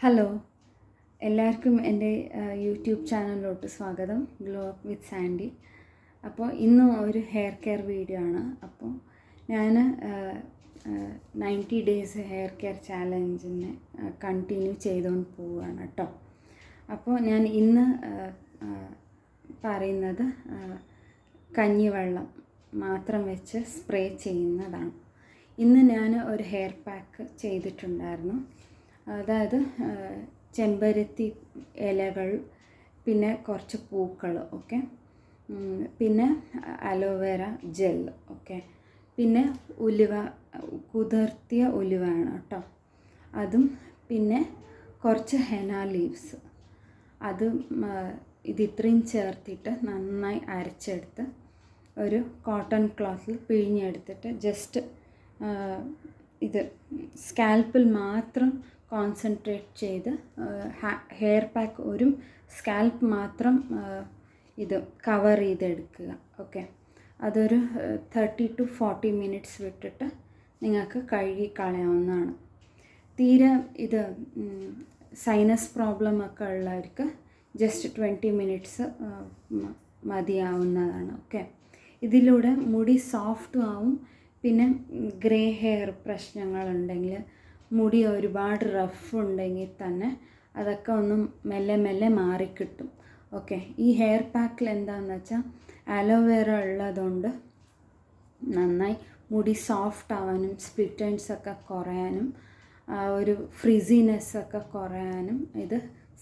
Hello, എല്ലാവർക്കും എൻ്റെ YouTube ചാനലിലോട്ട് സ്വാഗതം. Glow up with Sandy. അപ്പോൾ ഇന്ന് ഒരു ഹെയർ കെയർ വീഡിയോ ആണ്. അപ്പോൾ ഞാൻ 90 ഡേയ്സ് ഹെയർ കെയർ ചാലഞ്ചിനെ കണ്ടിന്യൂ ചെയ്തുകൊണ്ട് പോവുകയാണ് കേട്ടോ. അപ്പോൾ ഞാൻ ഇന്ന് പറയുന്നത് കഞ്ഞിവെള്ളം മാത്രം വെച്ച് സ്പ്രേ ചെയ്യുന്നതാണ്. ഇന്ന് ഞാൻ ഒരു ഹെയർ പാക്ക് ചെയ്തിട്ടുണ്ടായിരുന്നു. അതായത് ചെമ്പരത്തി ഇലകൾ, പിന്നെ കുറച്ച് പൂക്കൾ, ഓക്കെ, പിന്നെ അലോവേര ജെൽ, ഓക്കെ, പിന്നെ ഉലുവ, കുതിർത്തിയ ഉലുവയാണ് കേട്ടോ, അതും പിന്നെ കുറച്ച് ഹെന ലീവ്സ്, അത് ഇത്രയും ചേർത്തിട്ട് നന്നായി അരച്ചെടുത്ത് ഒരു കോട്ടൺ ക്ലോത്തിൽ പിഴിഞ്ഞെടുത്തിട്ട് ജസ്റ്റ് ഇത് സ്കാൽപ്പിൽ മാത്രം കോൺസെൻട്രേറ്റ് ചെയ്ത് ഹെയർ പാക്ക് ഒരു സ്കാൽപ്പ് മാത്രം ഇത് കവർ ചെയ്തെടുക്കുക, ഓക്കെ. അതൊരു 30 to 40 മിനിറ്റ്സ് വിട്ടിട്ട് നിങ്ങൾക്ക് കഴുകി കളയാവുന്നതാണ്. തീരെ ഇത് സൈനസ് പ്രോബ്ലം ഒക്കെ ഉള്ളവർക്ക് ജസ്റ്റ് 20 മിനിറ്റ്സ് മതിയാവുന്നതാണ്, ഓക്കെ. ഇതിലൂടെ മുടി സോഫ്റ്റും ആവും. പിന്നെ ഗ്രേ ഹെയർ പ്രശ്നങ്ങളുണ്ടെങ്കിൽ, മുടി ഒരുപാട് റഫ് ഉണ്ടെങ്കിൽ തന്നെ അതൊക്കെ ഒന്ന് മെല്ലെ മെല്ലെ മാറിക്കിട്ടും, ഓക്കെ. ഈ ഹെയർ പാക്കിൽ എന്താണെന്ന് വെച്ചാൽ അലോവേറ ഉള്ളതുകൊണ്ട് നന്നായി മുടി സോഫ്റ്റ് ആവാനും സ്പ്ലിറ്റ് എൻഡ്സൊക്കെ കുറയാനും ഒരു ഫ്രിസിനെസ്സൊക്കെ കുറയാനും ഇത്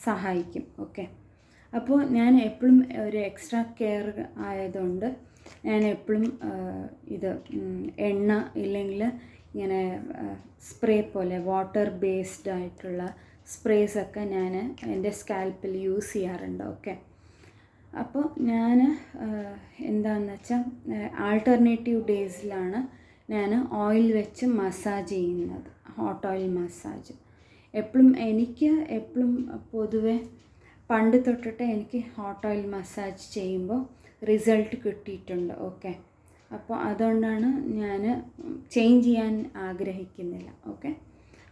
സഹായിക്കും, ഓക്കെ. അപ്പോൾ ഞാൻ എപ്പോഴും ഒരു എക്സ്ട്രാ കെയർ ആയതുകൊണ്ട് ഞാൻ എപ്പോഴും ഇത് എണ്ണ ഇല്ലെങ്കിൽ ഇങ്ങനെ സ്പ്രേ പോലെ വാട്ടർ ബേസ്ഡ് ആയിട്ടുള്ള സ്പ്രേസൊക്കെ ഞാൻ എൻ്റെ സ്കാൽപ്പിൽ യൂസ് ചെയ്യാറുണ്ട്, ഓക്കെ. അപ്പോൾ ഞാൻ എന്താണെന്ന് വെച്ചാൽ ആൾട്ടർനേറ്റീവ് ഡേയ്സിലാണ് ഞാൻ ഓയിൽ വെച്ച് മസാജ് ചെയ്യുന്നത്, ഹോട്ട് ഓയിൽ മസാജ്. എനിക്ക് എപ്പോഴും പൊതുവെ പണ്ട് തൊട്ടിട്ട് എനിക്ക് ഹോട്ട് ഓയിൽ മസാജ് ചെയ്യുമ്പോൾ റിസൾട്ട് കിട്ടിയിട്ടുണ്ട്, ഓക്കെ. അപ്പോൾ അതുകൊണ്ടാണ് ഞാൻ ചേഞ്ച് ചെയ്യാൻ ആഗ്രഹിക്കുന്നില്ല, ഓക്കെ.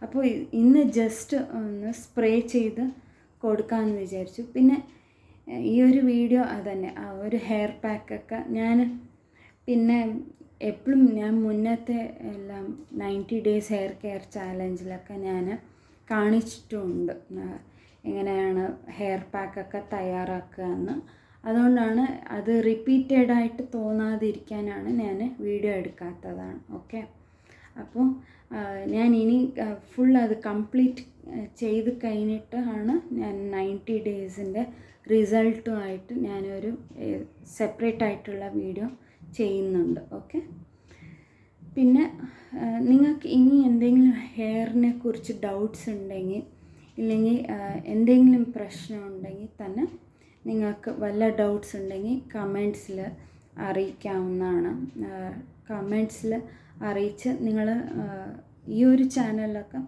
അപ്പോൾ ഇന്ന് ജസ്റ്റ് ഒന്ന് സ്പ്രേ ചെയ്ത് കൊടുക്കാമെന്ന് വിചാരിച്ചു. പിന്നെ ഈ ഒരു വീഡിയോ അതന്നെ, ആ ഒരു ഹെയർ പാക്കൊക്കെ ഞാൻ പിന്നെ എപ്പോഴും ഞാൻ മുന്നത്തെ എല്ലാം 90 ഡേയ്സ് ഹെയർ കെയർ ചാലഞ്ചിലൊക്കെ ഞാൻ കാണിച്ചിട്ടുമുണ്ട് എങ്ങനെയാണ് ഹെയർ പാക്കൊക്കെ തയ്യാറാക്കുക എന്ന്. അതുകൊണ്ടാണ് അത് റിപ്പീറ്റഡായിട്ട് തോന്നാതിരിക്കാനാണ് ഞാൻ വീഡിയോ എടുക്കാത്തതാണ്, ഓക്കെ. അപ്പോൾ ഞാൻ ഇനി ഫുൾ അത് കംപ്ലീറ്റ് ചെയ്ത് കഴിഞ്ഞിട്ടാണ് ഞാൻ 90 ഡേയ്സിൻ്റെ റിസൾട്ടുമായിട്ട് ഞാനൊരു സെപ്പറേറ്റ് ആയിട്ടുള്ള വീഡിയോ ചെയ്യുന്നുണ്ട്, ഓക്കെ. പിന്നെ നിങ്ങൾക്ക് ഇനി എന്തെങ്കിലും ഹെയറിനെ കുറിച്ച് ഡൗട്ട്സ് ഉണ്ടെങ്കിൽ, ഇല്ലെങ്കിൽ എന്തെങ്കിലും പ്രശ്നമുണ്ടെങ്കിൽ തന്നെ നിങ്ങൾക്ക് വല്ല ഡൗട്ട്സ് ഉണ്ടെങ്കിൽ കമൻറ്റ്സിൽ അറിയിക്കാവുന്നതാണ്. കമൻറ്റ്സിൽ അറിയിച്ച് നിങ്ങൾ ഈ ഒരു ചാനലിലൊക്കെ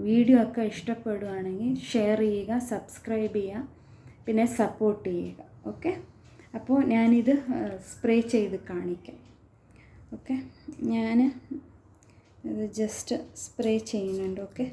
വീഡിയോ ഒക്കെ ഇഷ്ടപ്പെടുകയാണെങ്കിൽ ഷെയർ ചെയ്യുക, സബ്സ്ക്രൈബ് ചെയ്യുക, പിന്നെ സപ്പോർട്ട് ചെയ്യുക, ഓക്കെ. അപ്പോൾ ഞാനിത് സ്പ്രേ ചെയ്ത് കാണിക്കാം, ഓക്കെ. ഞാൻ ഇത് ജസ്റ്റ് സ്പ്രേ ചെയ്യുന്നുണ്ട്, ഓക്കെ.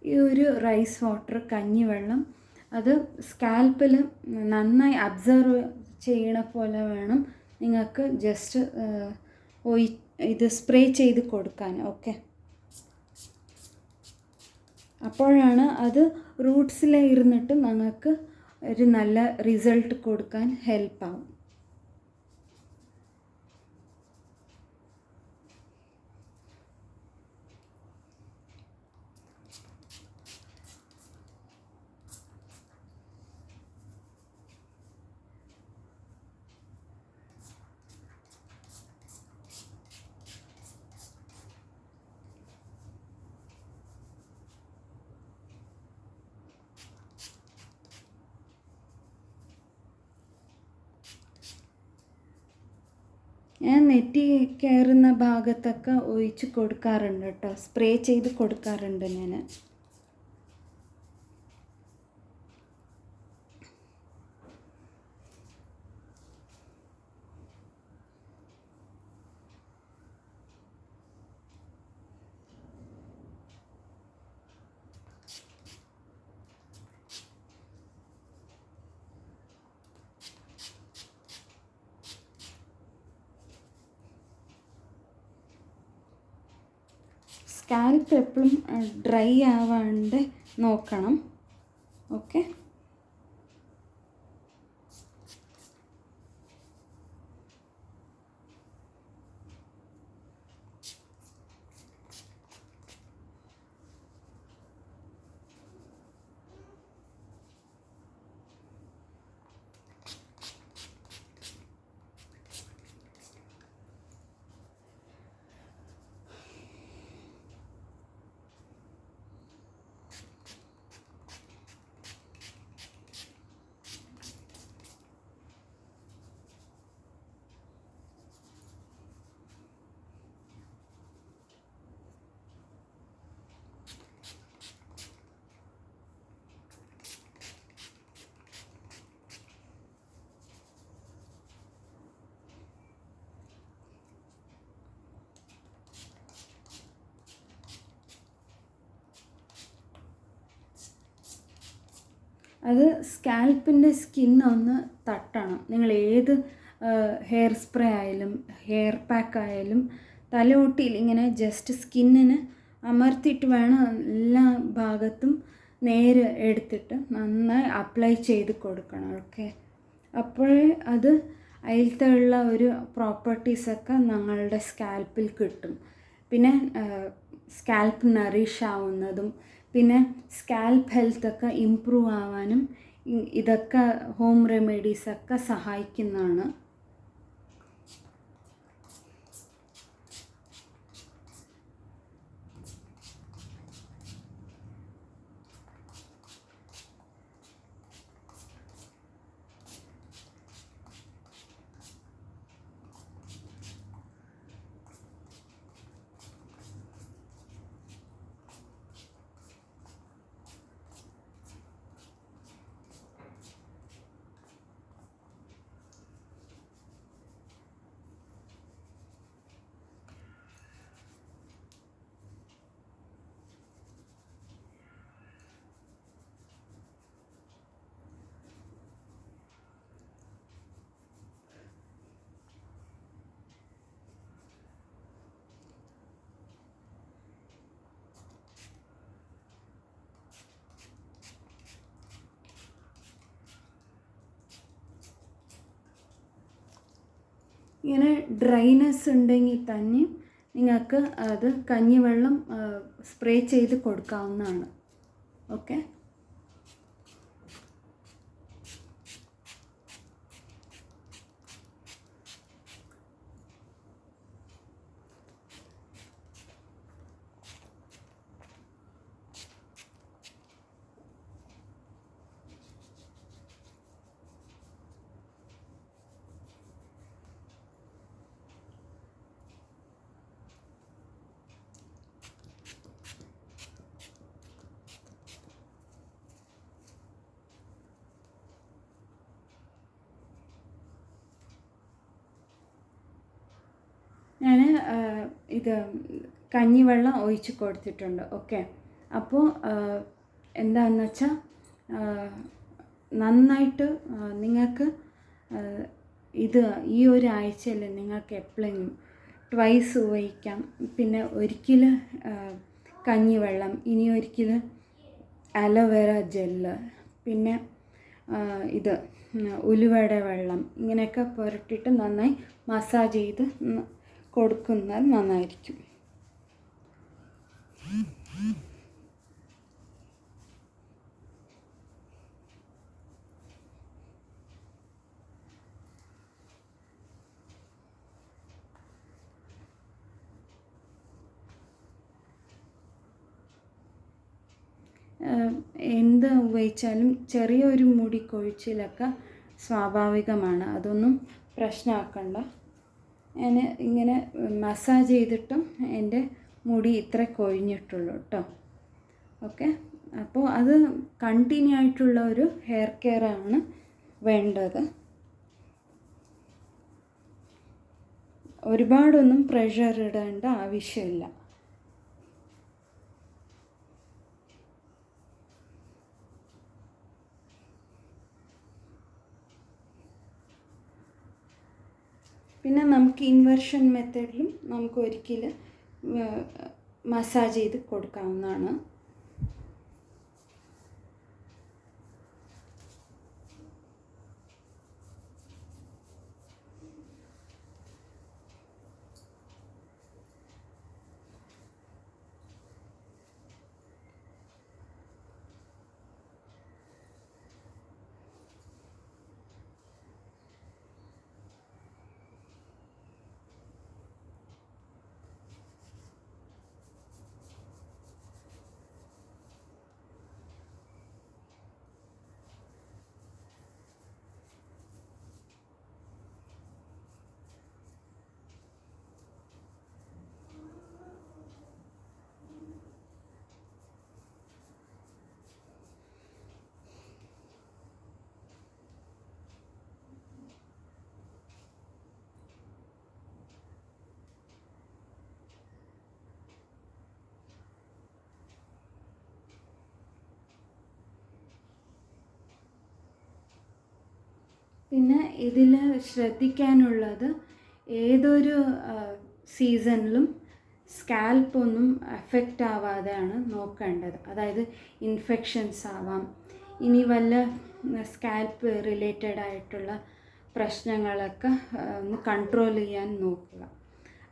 ഈ ഒരു റൈസ് വാട്ടർ കഞ്ഞിവെള്ളം അത് സ്കാൽപ്പിൽ നന്നായി അബ്സർവ് ചെയ്യണ പോലെ വേണം നിങ്ങൾക്ക് ജസ്റ്റ് ഇത് സ്പ്രേ ചെയ്ത് കൊടുക്കാൻ. ഓക്കെ, അപ്പോഴാണ് അത് റൂട്ട്സിലിരുന്നിട്ട് നിങ്ങൾക്ക് ഒരു നല്ല റിസൾട്ട് കൊടുക്കാൻ ഹെൽപ്പാവും. ഞാൻ നെറ്റി കയറുന്ന ഭാഗത്തൊക്കെ ഒഴിച്ച് കൊടുക്കാറുണ്ട് കേട്ടോ, സ്പ്രേ ചെയ്ത് കൊടുക്കാറുണ്ട് ഞാൻ. സ്കാൽപ്പ് എപ്പോഴും ഡ്രൈ ആവാണ്ട് നോക്കണം. ഓക്കെ, അത് സ്കാൽപ്പിൻ്റെ സ്കിന്നൊന്ന് തട്ടണം. നിങ്ങൾ ഏത് ഹെയർ സ്പ്രേ ആയാലും ഹെയർ പാക്ക് ആയാലും തലയോട്ടിയിൽ ഇങ്ങനെ ജസ്റ്റ് സ്കിന്നിന് അമർത്തിയിട്ട് വേണം എല്ലാ ഭാഗത്തും നേരെ എടുത്തിട്ട് നന്നായി അപ്ലൈ ചെയ്ത് കൊടുക്കണം. ഓക്കെ, അപ്പോഴേ അത് അതിലത്തെ ഉള്ള ഒരു പ്രോപ്പർട്ടീസൊക്കെ ഞങ്ങളുടെ സ്കാൽപ്പിൽ കിട്ടും. പിന്നെ സ്കാൽപ്പ് നറിഷ് ആവുന്നതും പിന്നെ സ്കാൽപ്പ് ഹെൽത്തൊക്കെ ഇമ്പ്രൂവ് ആവാനും ഇതൊക്കെ ഹോം റെമഡീസൊക്കെ സഹായിക്കുന്നതാണ്. ഇങ്ങനെ ഡ്രൈനെസ് ഉണ്ടെങ്കിൽ തന്നെ നിങ്ങൾക്ക് അത് കഞ്ഞിവെള്ളം സ്പ്രേ ചെയ്ത് കൊടുക്കാവുന്നതാണ്. ഓക്കെ, ഞാൻ ഇത് കഞ്ഞിവെള്ളം ഒഴിച്ച് കൊടുത്തിട്ടുണ്ട്. ഓക്കെ, അപ്പോൾ എന്താണെന്ന് വെച്ചാൽ നന്നായിട്ട് നിങ്ങൾക്ക് ഇത് ഈ ഒരാഴ്ചയിൽ നിങ്ങൾക്ക് എപ്പോഴെങ്കിലും ട്വൈസ് ഉപയോഗിക്കാം. പിന്നെ ഒരിക്കൽ കഞ്ഞിവെള്ളം, ഇനി ഒരിക്കൽ അലോവേറ ജെല്ല്, പിന്നെ ഇത് ഉലുവയുടെ വെള്ളം, ഇങ്ങനെയൊക്കെ പുരട്ടിയിട്ട് നന്നായി മസാജ് ചെയ്ത് കൊടുക്കുന്നത് നന്നായിരിക്കും. എന്ത് ഉപയോഗിച്ചാലും ചെറിയൊരു മുടി കൊഴിച്ചിലൊക്കെ സ്വാഭാവികമാണ്, അതൊന്നും പ്രശ്നമാക്കണ്ട. ഞാൻ ഇങ്ങനെ മസാജ് ചെയ്തിട്ടും എൻ്റെ മുടി ഇത്ര കൊഴിഞ്ഞിട്ടുള്ളൂ കേട്ടോ. ഓക്കെ, അപ്പോൾ അത് കണ്ടിന്യൂ ആയിട്ടുള്ള ഒരു ഹെയർ കെയർ ആണ് വേണ്ടത്. ഒരുപാടൊന്നും പ്രഷർ ഇടേണ്ട ആവശ്യമില്ല. പിന്നെ നമുക്ക് ഇൻവേർഷൻ മെത്തേഡിലും നമുക്ക് ഒരിക്കൽ മസാജ് ചെയ്ത് കൊടുക്കാവുന്നതാണ്. പിന്നെ ഇതിൽ ശ്രദ്ധിക്കാനുള്ളത്, ഏതൊരു സീസണിലും സ്കാൽപ്പൊന്നും അഫക്റ്റ് ആവാതെയാണ് നോക്കേണ്ടത്. അതായത് ഇൻഫെക്ഷൻസ് ആവാം, ഇനി വല്ല സ്കാൽപ്പ് റിലേറ്റഡ് ആയിട്ടുള്ള പ്രശ്നങ്ങളൊക്കെ ഒന്ന് കൺട്രോൾ ചെയ്യാൻ നോക്കുക.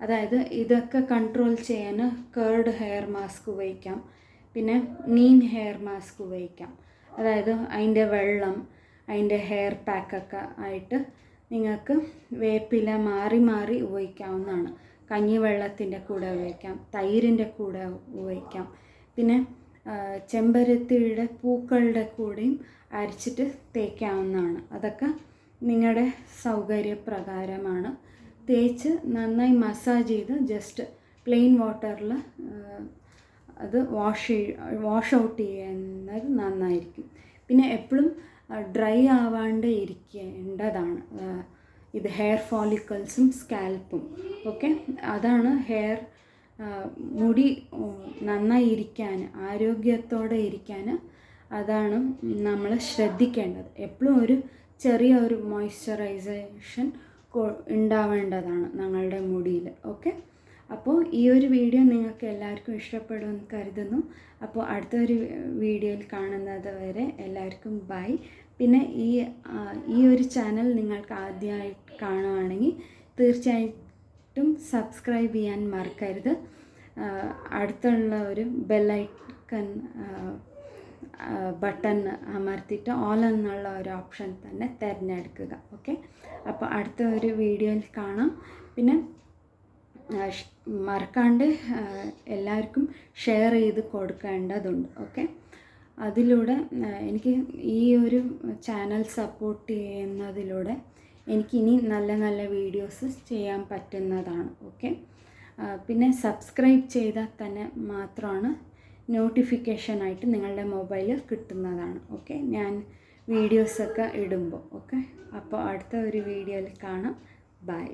അതായത് ഇതൊക്കെ കൺട്രോൾ ചെയ്യാൻ കേർഡ് ഹെയർ മാസ്ക് ഉപയോഗിക്കാം, പിന്നെ നീം ഹെയർ മാസ്ക് ഉപയോഗിക്കാം. അതായത് അതിൻ്റെ വെള്ളം, അതിൻ്റെ ഹെയർ പാക്കൊക്കെ ആയിട്ട് നിങ്ങൾക്ക് വേപ്പില മാറി മാറി ഉപയോഗിക്കാവുന്നതാണ്. കഞ്ഞിവെള്ളത്തിൻ്റെ കൂടെ ഉപയോഗിക്കാം, തൈരിൻ്റെ കൂടെ ഉപയോഗിക്കാം, പിന്നെ ചെമ്പരത്തിയുടെ പൂക്കളുടെ കൂടെയും അരച്ചിട്ട് തേക്കാവുന്നതാണ്. അതൊക്കെ നിങ്ങളുടെ സൗകര്യപ്രകാരമാണ്. തേച്ച് നന്നായി മസാജ് ചെയ്ത് ജസ്റ്റ് പ്ലെയിൻ വാട്ടറിൽ അത് വാഷ് ഔട്ട് ചെയ്യുന്നത് നന്നായിരിക്കും. പിന്നെ എപ്പോഴും ഡ്രൈ ആവാണ്ട് ഇരിക്കേണ്ടതാണ് ഇത് ഹെയർ ഫോളിക്കിൾസും സ്കാൽപ്പും. ഓക്കെ, അതാണ് ഹെയർ മുടി നന്നായി ഇരിക്കാൻ, ആരോഗ്യത്തോടെ ഇരിക്കാൻ അതാണ് നമ്മൾ ശ്രദ്ധിക്കേണ്ടത്. എപ്പോഴും ഒരു ചെറിയ ഒരു മോയ്സ്ചറൈസേഷൻ ഉണ്ടാവേണ്ടതാണ് ഞങ്ങളുടെ മുടിയിൽ. ഓക്കെ, അപ്പോൾ ഈ ഒരു വീഡിയോ നിങ്ങൾക്ക് എല്ലാവർക്കും ഇഷ്ടപ്പെടുമെന്ന് കരുതുന്നു. അപ്പോൾ അടുത്തൊരു വീഡിയോയിൽ കാണുന്നത് വരെ എല്ലാവർക്കും ബൈ. പിന്നെ ഈ ഒരു ചാനൽ നിങ്ങൾക്ക് ആദ്യമായിട്ട് കാണുകയാണെങ്കിൽ തീർച്ചയായിട്ടും സബ്സ്ക്രൈബ് ചെയ്യാൻ മറക്കരുത്. അടുത്തുള്ള ഒരു ബെല്ലൈക്കൺ ബട്ടൺ അമർത്തിയിട്ട് ഓൾ എന്നുള്ള ഒരു ഓപ്ഷൻ തന്നെ തിരഞ്ഞെടുക്കുക. ഓക്കെ, അപ്പോൾ അടുത്ത ഒരു വീഡിയോയിൽ കാണാം. പിന്നെ മറക്കാണ്ട് എല്ലാവർക്കും ഷെയർ ചെയ്ത് കൊടുക്കേണ്ടതുണ്ട്. ഓക്കെ, അതിലൂടെ എനിക്ക് ഈ ഒരു ചാനൽ സപ്പോർട്ട് ചെയ്യുന്നതിലൂടെ എനിക്കിനി നല്ല നല്ല വീഡിയോസ് ചെയ്യാൻ പറ്റുന്നതാണ്. ഓക്കെ, പിന്നെ സബ്സ്ക്രൈബ് ചെയ്താൽ തന്നെ മാത്രമാണ് നോട്ടിഫിക്കേഷനായിട്ട് നിങ്ങളുടെ മൊബൈലിൽ കിട്ടുന്നതാണ്. ഓക്കെ, ഞാൻ വീഡിയോസൊക്കെ ഇടുമ്പോൾ. ഓക്കെ, അപ്പോൾ അടുത്ത ഒരു വീഡിയോയിൽ കാണാം. ബൈ.